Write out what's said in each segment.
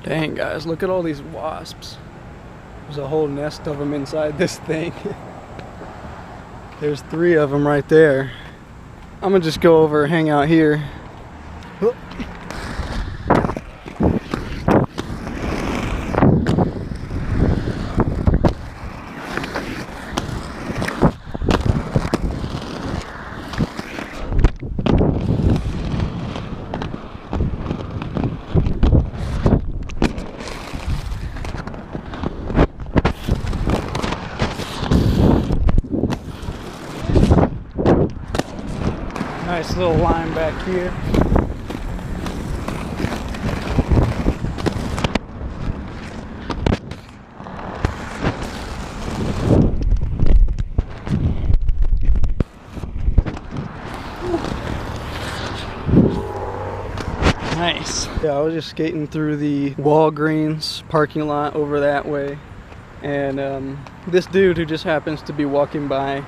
Dang guys, look at all these wasps. There's a whole nest of them inside this thing. There's 3 of them right there. I'm gonna just go over and hang out here. Oh. Nice little line back here. Nice. Yeah, I was just skating through the Walgreens parking lot over that way, and this dude who just happens to be walking by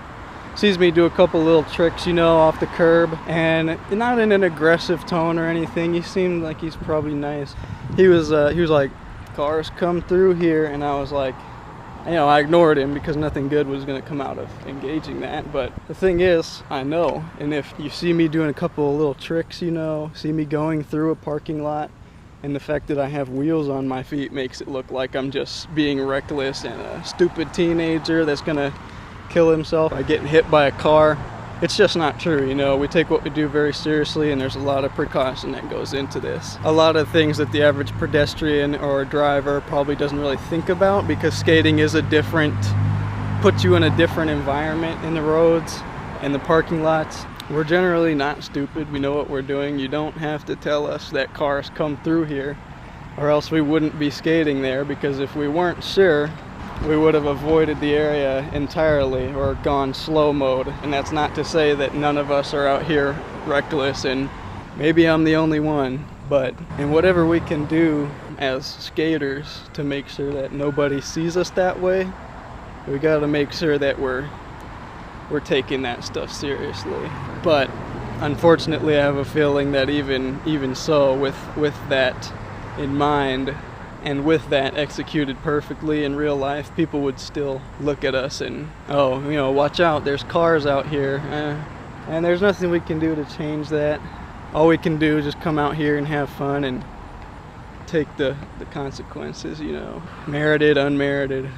sees me do a couple little tricks, you know, off the curb, and not in an aggressive tone or anything. He seemed like he's probably nice. He was like, cars come through here, and I was like, you know, I ignored him because nothing good was gonna come out of engaging that. But the thing is, I know, and if you see me doing a couple of little tricks, you know, see me going through a parking lot, and the fact that I have wheels on my feet makes it look like I'm just being reckless and a stupid teenager that's gonna kill himself by getting hit by a car. It's just not true, you know. We take what we do very seriously, and there's a lot of precaution that goes into this. A lot of things that the average pedestrian or driver probably doesn't really think about, because skating is puts you in a different environment in the roads and the parking lots. We're generally not stupid. We know what we're doing. You don't have to tell us that cars come through here, or else we wouldn't be skating there, because if we weren't sure, we would have avoided the area entirely or gone slow mode. And that's not to say that none of us are out here reckless, and maybe I'm the only one, but in whatever we can do as skaters to make sure that nobody sees us that way, we got to make sure that we're taking that stuff seriously. But unfortunately, I have a feeling that even so, with that in mind, and with that executed perfectly in real life, people would still look at us and, oh, you know, watch out, there's cars out here. And there's nothing we can do to change that. All we can do is just come out here and have fun and take the consequences, you know. Merited, unmerited,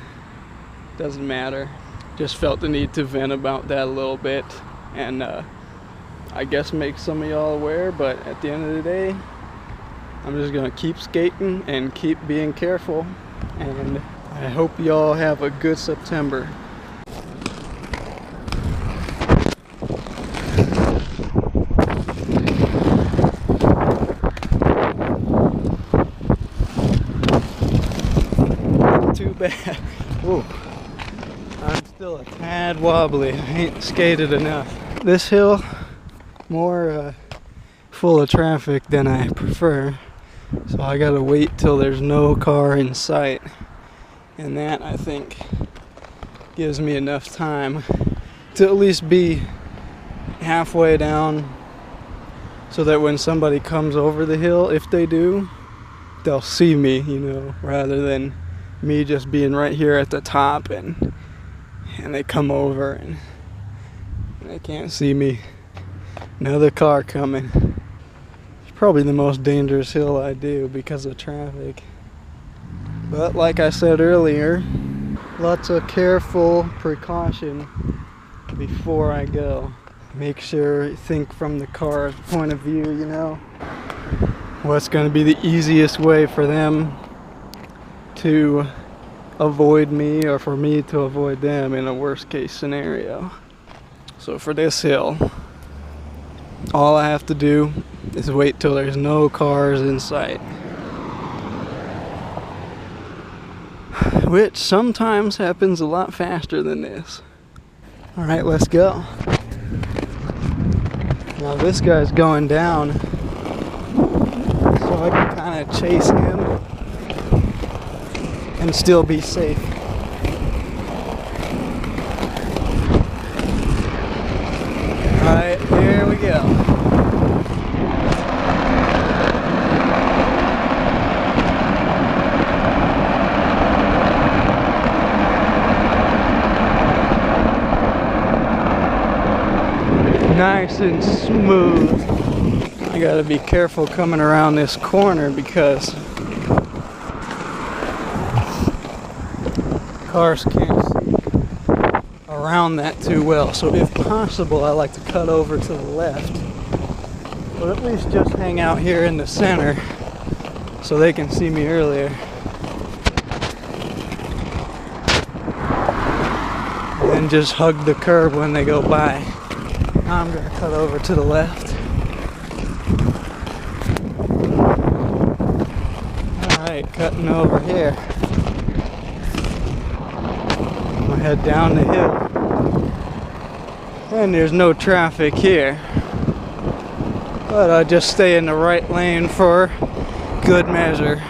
doesn't matter. Just felt the need to vent about that a little bit, and I guess make some of y'all aware, but at the end of the day, I'm just gonna keep skating and keep being careful, and I hope y'all have a good September. Not too bad. Ooh. I'm still a tad wobbly. I ain't skated enough. This hill, more full of traffic than I prefer. So I gotta wait till there's no car in sight, and that, I think, gives me enough time to at least be halfway down, so that when somebody comes over the hill, if they do, they'll see me, you know, rather than me just being right here at the top and they come over and they can't see me. Another car coming. Probably the most dangerous hill I do because of traffic. But like I said earlier, lots of careful precaution before I go. Make sure, think from the car's point of view, you know. What's going to be the easiest way for them to avoid me, or for me to avoid them in a worst case scenario. So for this hill, all I have to do is wait till there's no cars in sight. Which sometimes happens a lot faster than this. Alright, let's go. Now this guy's going down, so I can kind of chase him and still be safe. Alright, here we go. nice and smooth. I gotta be careful coming around this corner because cars can't see around that too well. So if possible, I like to cut over to the left, but at least just hang out here in the center so they can see me earlier. And then just hug the curb when they go by. Now I'm gonna cut over to the left. Alright, cutting over here. I'm gonna head down the hill. And there's no traffic here. But I'll just stay in the right lane for good measure.